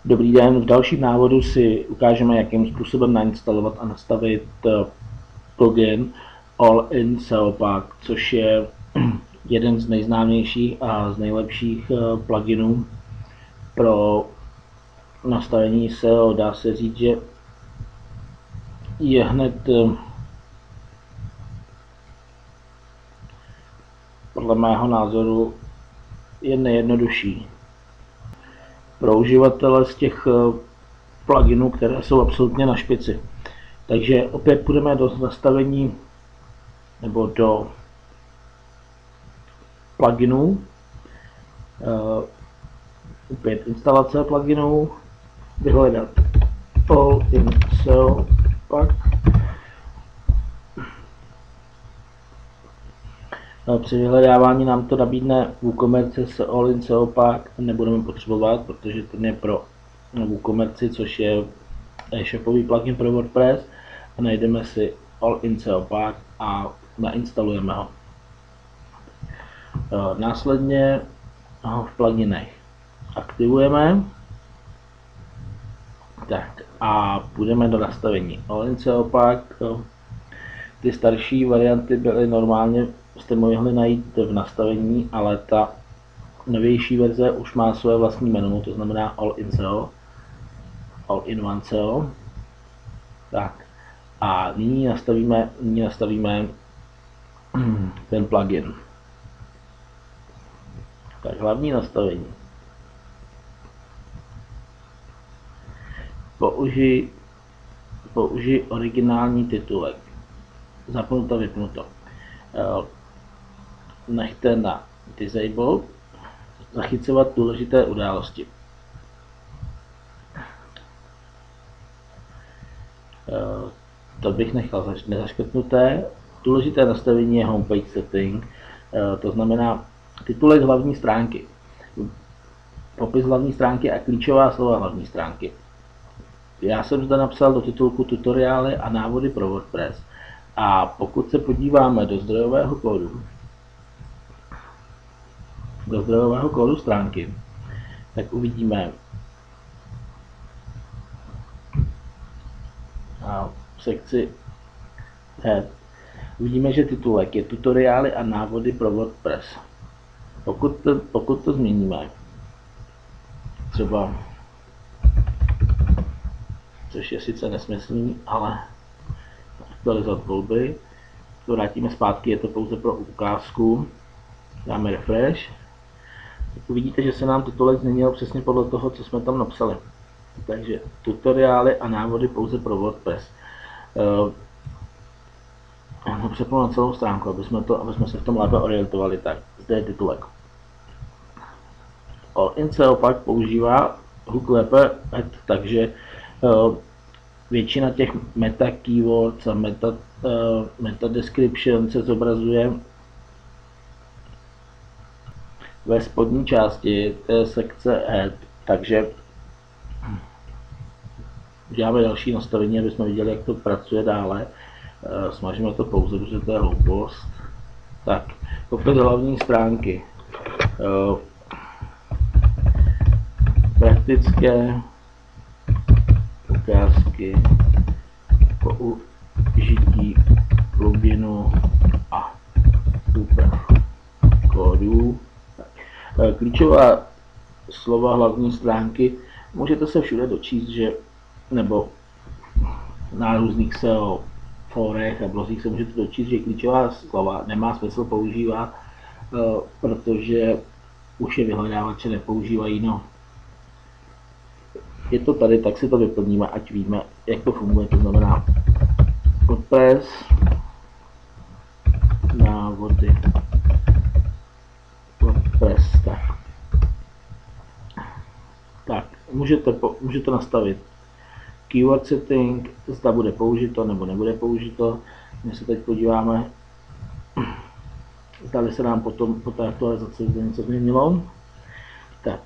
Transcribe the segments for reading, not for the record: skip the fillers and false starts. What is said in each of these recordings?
Dobrý den, v dalším návodu si ukážeme, jakým způsobem nainstalovat a nastavit plugin All-in SEO Pack, což je jeden z nejznámějších a z nejlepších pluginů pro nastavení SEO. Dá se říct, že je hned podle mého názoru je nejjednodušší pro uživatele z těch pluginů, které jsou absolutně na špici. Takže opět půjdeme do nastavení nebo do pluginů, opět instalace pluginů, vyhledat All-in SEO Pack. Při vyhledávání nám to nabídne WooCommerce s All-in SEO Pack, nebudeme potřebovat, protože ten je pro WooCommerce, což je e-shopový plugin pro WordPress, a najdeme si All-in SEO Pack a nainstalujeme ho. Následně ho v pluginech aktivujeme. Tak a půjdeme do nastavení All-in SEO Pack. Ty starší varianty byly normálně, jste mohli najít v nastavení, ale ta novější verze už má své vlastní menu, to znamená All-in SEO, All-in-one SEO. Tak a nyní nastavíme ten plugin. Tak hlavní nastavení. Použij originální titulek. Zapnuto, vypnuto. Nechte na Disable, zachycovat důležité události. To bych nechal nezaškrtnuté. Důležité nastavení je Homepage Setting, to znamená titulek hlavní stránky, popis hlavní stránky a klíčová slova hlavní stránky. Já jsem zde napsal do titulku tutoriály a návody pro WordPress. A pokud se podíváme do zdrojového kódu stránky, tak uvidíme v sekci Head, uvidíme, že titulek je tutoriály a návody pro WordPress. Pokud to změníme, třeba, což je sice nesmyslný, ale aktualizovat volby, to vrátíme zpátky, je to pouze pro ukázku, dáme refresh, tak uvidíte, že se nám titulek změnil přesně podle toho, co jsme tam napsali. Takže tutoriály a návody pouze pro WordPress. Já přepnu na celou stránku, aby jsme se v tom lépe orientovali. Tak zde je titulek. All-in SEO Pack používá hook lépe, takže většina těch meta keywords a meta description se zobrazuje ve spodní části té sekce Head, takže děláme další nastavení, aby jsme viděli, jak to pracuje dále. Smažíme to pouze, protože to je hloupost. Tak, popis hlavní stránky. Praktické ukázky použití pluginu a úprav kódů. Klíčová slova hlavní stránky můžete se všude dočíst, že nebo na různých SEO fórech a blozích se můžete dočíst, že klíčová slova nemá smysl používat, protože už je vyhledávače nepoužívají. No, je to tady, tak si to vyplníme, ať víme, jak to funguje. To znamená WordPress, návody WordPress, tak můžete nastavit keyword setting, zda bude použito nebo nebude použito. My se teď podíváme, zda se nám potom po té aktualizaci něco změnilo. Tak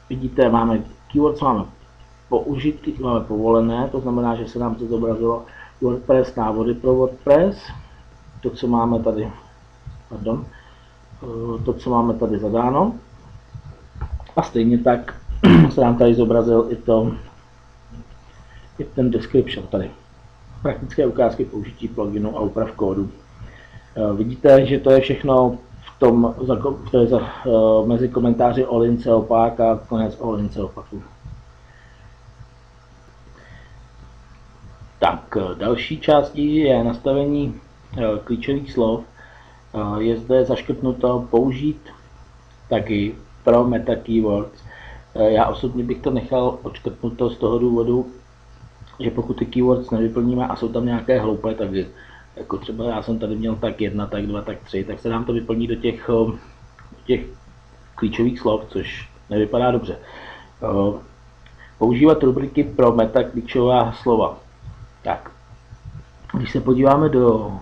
vidíte, máme keywords, máme použitý, máme povolené, to znamená, že se nám to zobrazilo WordPress, návody pro WordPress, to, co máme tady, to, co máme tady zadáno. A stejně tak se nám tady zobrazil i ten description tady. Praktické ukázky použití pluginu a úprav kódu. Vidíte, že to je všechno mezi komentáři All-in opak a konec All-in opaku. Tak, další částí je nastavení klíčových slov. Je zde zaškrtnuto použít tagy pro meta keywords. Já osobně bych to nechal odškrtnuto z toho důvodu, že pokud ty keywords nevyplníme a jsou tam nějaké hloupé tagy, jako třeba já jsem tady měl tag 1, tag 2, tag 3, tak se nám to vyplní do těch klíčových slov, což nevypadá dobře. Používat rubriky pro meta klíčová slova. Tak, když se podíváme do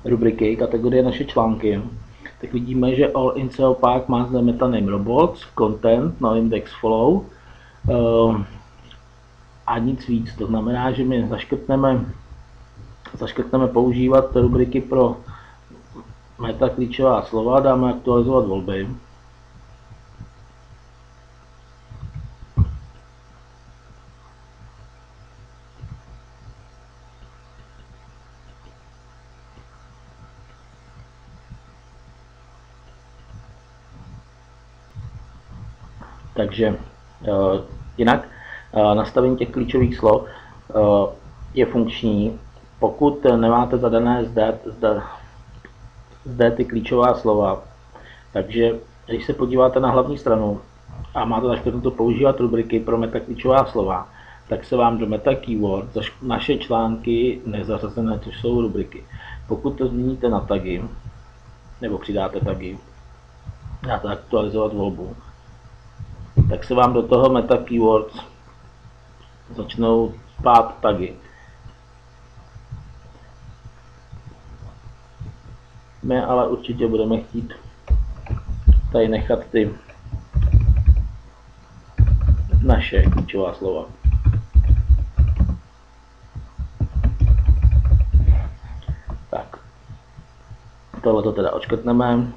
rubriky kategorie naše články, tak vidíme, že All-in opak má zde meta name robots, content, no index follow a nic víc. To znamená, že my zaškrtneme používat rubriky pro meta klíčová slova, dáme aktualizovat volby. Takže jinak nastavení těch klíčových slov je funkční, pokud nemáte zadané zde ty klíčová slova. Takže když se podíváte na hlavní stranu a máte zaškrtnuto používat rubriky pro meta klíčová slova, tak se vám do meta keyword naše články nezařazené, což jsou rubriky. Pokud to změníte na tagy, nebo přidáte tagy, dáte aktualizovat volbu, tak se vám do toho meta keywords začnou spát tagy. My ale určitě budeme chtít tady nechat ty naše klíčová slova. Tak, tohle to teda odškrtneme.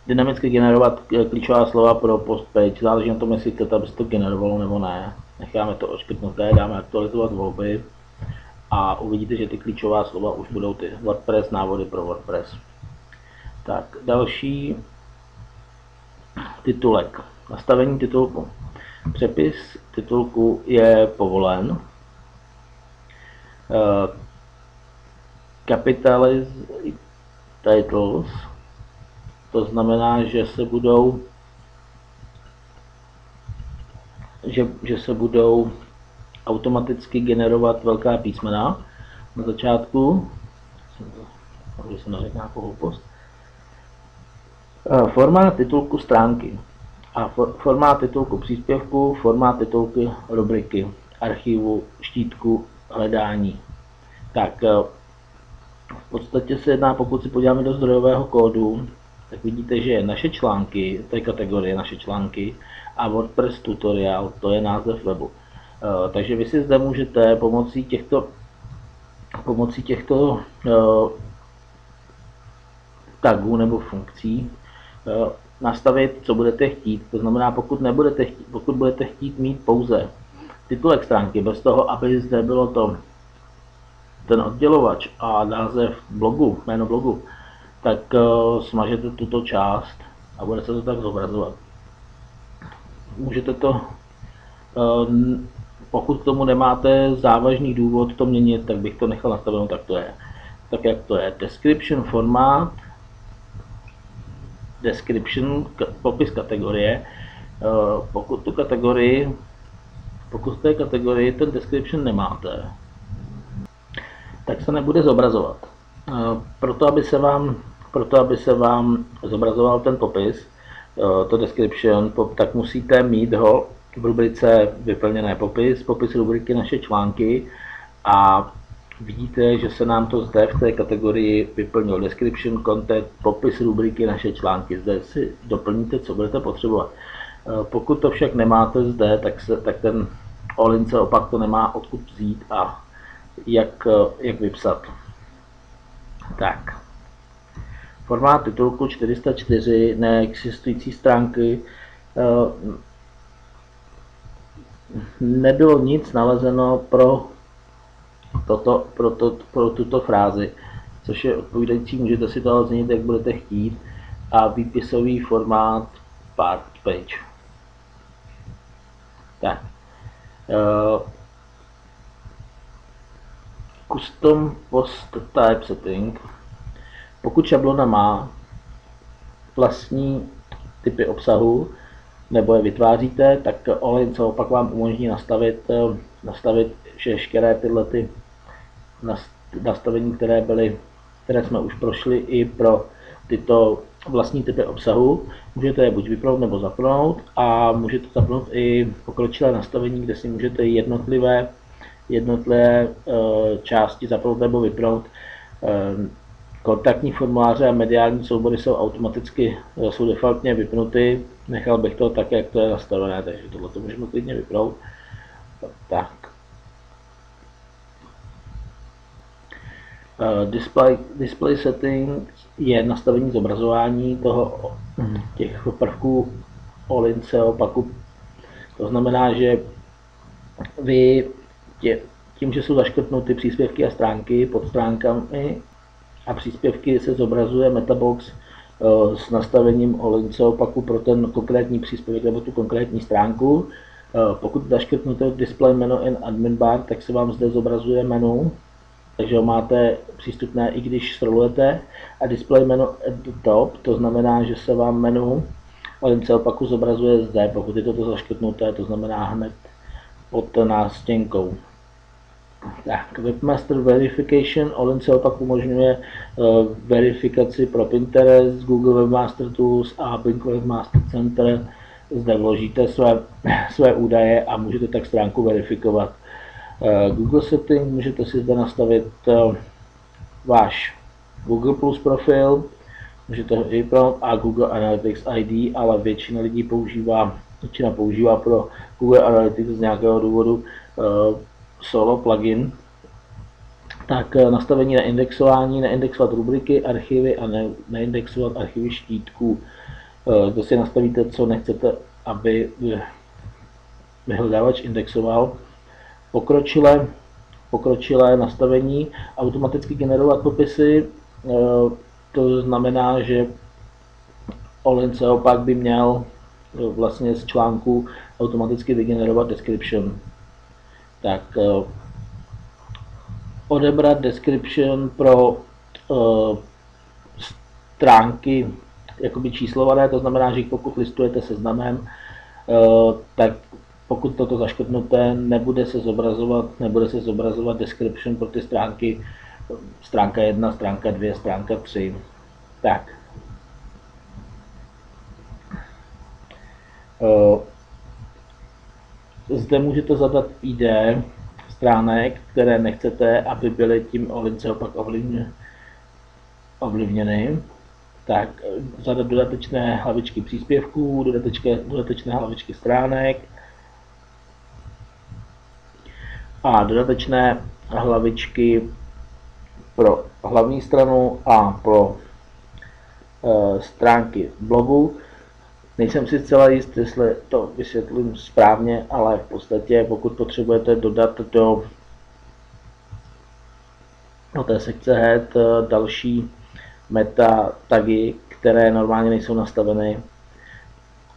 Dynamicky generovat klíčová slova pro post page, záleží na tom, jestli chcete, aby se to generovalo nebo ne. Necháme to odškrtnuté, dáme aktualizovat volby a uvidíte, že ty klíčová slova už budou ty WordPress, návody pro WordPress. Tak, další titulek. Nastavení titulku. Přepis titulku je povolen. Capitalize titles. To znamená, že se budou automaticky generovat velká písmena na začátku. Že jsem neřekl nějakou hloupost. Formát titulku stránky a formát titulku příspěvku, formát titulky rubriky, archivu, štítku, hledání. Tak v podstatě se jedná, pokud si podíváme do zdrojového kódu, tak vidíte, že naše články, to je kategorie naše články, a WordPress tutorial, to je název webu. Takže vy si zde můžete pomocí těchto tagů nebo funkcí nastavit, co budete chtít. To znamená, pokud budete chtít mít pouze titulek stránky, bez toho, aby zde bylo ten oddělovač a název blogu, jméno blogu, tak smažete tuto část a bude se to tak zobrazovat. Můžete to, pokud k tomu nemáte závažný důvod to měnit, tak bych to nechal nastaveno, tak jak to je. Description formát, description, popis kategorie. Pokud v té kategorii ten description nemáte, tak se nebude zobrazovat. Proto, aby se vám zobrazoval ten popis, to description, tak musíte mít ho v rubrice vyplněné popis rubriky naše články a vidíte, že se nám to zde v té kategorii vyplnilo description, content, popis rubriky naše články. Zde si doplníte, co budete potřebovat. Pokud to však nemáte zde, tak ten all-in opak to nemá odkud vzít a jak vypsat. Tak. Formát titulku 404 neexistující stránky. nebylo nic nalezeno pro tuto frázi, což je odpovídající, můžete si to změnit, jak budete chtít, a výpisový formát part page. Tak. Custom post type setting. Pokud šablona má vlastní typy obsahu, nebo je vytváříte, tak All-in opak vám umožní nastavit veškeré tyhle nastavení, které jsme už prošli i pro tyto vlastní typy obsahu. Můžete je buď vypnout nebo zapnout, a můžete zapnout i pokročilé nastavení, kde si můžete jednotlivé části zapnout nebo vypnout. Kontaktní formuláře a mediální soubory jsou defaultně vypnuty. Nechal bych to tak, jak to je nastavené, takže tohle to můžeme klidně vypnout. Tak. Display setting je nastavení zobrazování těch prvků All-in opaku. To znamená, že vy tím, že jsou zaškrtnuty příspěvky a stránky pod stránkami a příspěvky, se zobrazuje metabox s nastavením All-in opaku pro ten konkrétní příspěvek nebo tu konkrétní stránku. Pokud zaškrtnete display menu and admin bar, tak se vám zde zobrazuje menu, takže ho máte přístupné, i když scrollujete, a display menu at the top, to znamená, že se vám menu All-in opaku zobrazuje zde, pokud je toto zaškrtnuté, to znamená hned pod nástěnkou. Tak, Webmaster Verification All-in opak umožňuje verifikaci pro Pinterest, Google Webmaster Tools a Bing Webmaster Center. Zde vložíte své údaje a můžete tak stránku verifikovat. Google Setting, můžete si zde nastavit váš Google Plus profil, můžete ho vypnout, a Google Analytics ID, ale většina používá pro Google Analytics z nějakého důvodu solo plugin. Tak nastavení neindexování, neindexovat rubriky, archivy a neindexovat archivy štítků. To si nastavíte, co nechcete, aby vyhledávač indexoval. Pokročilé nastavení, automaticky generovat popisy, to znamená, že All-in opak by měl vlastně z článku automaticky vygenerovat description. Tak, odebrat description pro stránky jakoby číslované, to znamená, že pokud listujete seznamem, tak pokud toto zaškrtnuté, nebude se zobrazovat description pro ty stránky, stránka 1, stránka 2, stránka 3. Tak. Zde můžete zadat ID stránek, které nechcete, aby byly tím All-in opak ovlivněny. Tak, zadat dodatečné hlavičky příspěvků, dodatečné hlavičky stránek a dodatečné hlavičky pro hlavní stranu a pro stránky blogu. Nejsem si zcela jist, jestli to vysvětlím správně, ale v podstatě, pokud potřebujete dodat do té sekce head další meta tagy, které normálně nejsou nastaveny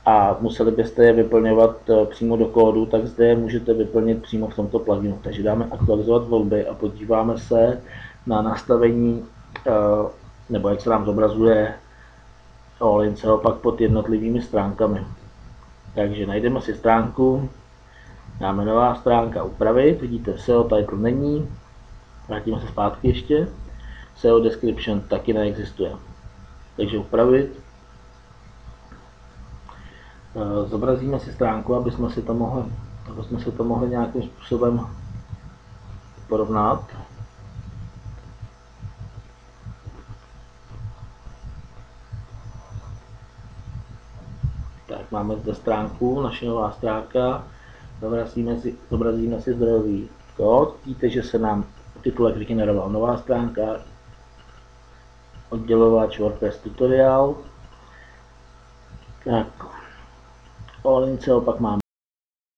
a museli byste je vyplňovat přímo do kódu, tak zde je můžete vyplnit přímo v tomto pluginu. Takže dáme aktualizovat volby a podíváme se na nastavení, nebo jak se nám zobrazuje All-in opak pod jednotlivými stránkami. Takže najdeme si stránku, dáme nová stránka, upravit, vidíte SEO title není, vrátíme se zpátky ještě, SEO description taky neexistuje. Takže upravit, zobrazíme si stránku, aby jsme si to mohli nějakým způsobem porovnat. Tak, máme zde stránku, naše nová stránka, zobrazíme si zdrojový kód, vidíte, že se nám titulek vygeneroval nová stránka, oddělovač WordPress tutorial. Tak, All-in opak máme